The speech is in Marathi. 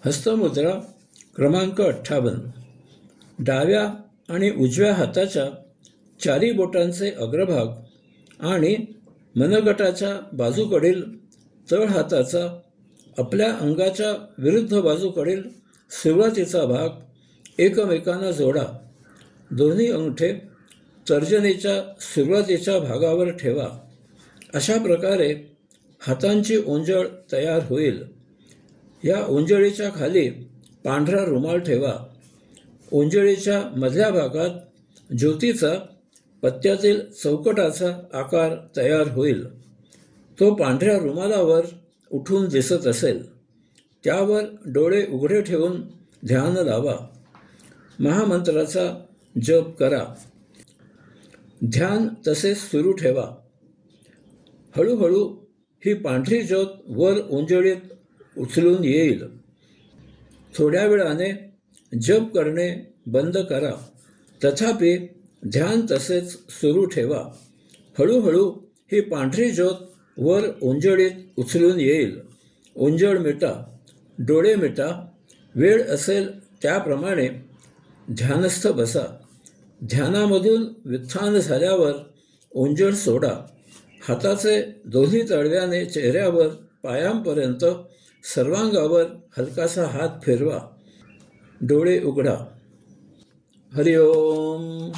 हस्तमुद्रा क्रमांक 58. डाव्या आणि उजव्या हाताच्या चारी बोटांचे अग्रभाग आणि मनगटाच्या बाजूकडील तळ हाताचा आपल्या अंगाच्या विरुद्ध बाजूकडील सुरुवातीचा भाग एकमेकांना जोडा. दोन्ही अंगठे तर्जनीच्या सुरुवातीच्या भागावर ठेवा. अशा प्रकारे हातांची ओंजळ तयार होईल. या ओंजळीच्या खाली पांढरा रुमाल ठेवा. ओंजळीच्या मधल्या भागात ज्योतीचा पत्त्यातील चौकटाचा आकार तयार होईल. तो पांढऱ्या रुमालावर उठून दिसत असेल. त्यावर डोळे उघडे ठेवून ध्यान लावा. महामंत्राचा जप करा. ध्यान तसेच सुरू ठेवा. हळूहळू ही पांढरी ज्योत वर ओंजळीत उचलून येईल. थोड्या वेळाने जप करणे बंद करा. तथापि ध्यान तसेच सुरू ठेवा. हळूहळू ही पांढरी ज्योत वर ओंजळीत उचलून येईल. ओंजळ मिटा, डोळे मिटा. वेळ असेल त्याप्रमाणे ध्यानस्थ बसा. ध्यानामधून व्युत्थान झाल्यावर ओंजळ सोडा. हाताचे दोन्ही तळव्याने चेहऱ्यावर पायांपर्यंत सर्वांगावर हलकासा हात फिरवा. डोळे उघडा. हरिओम.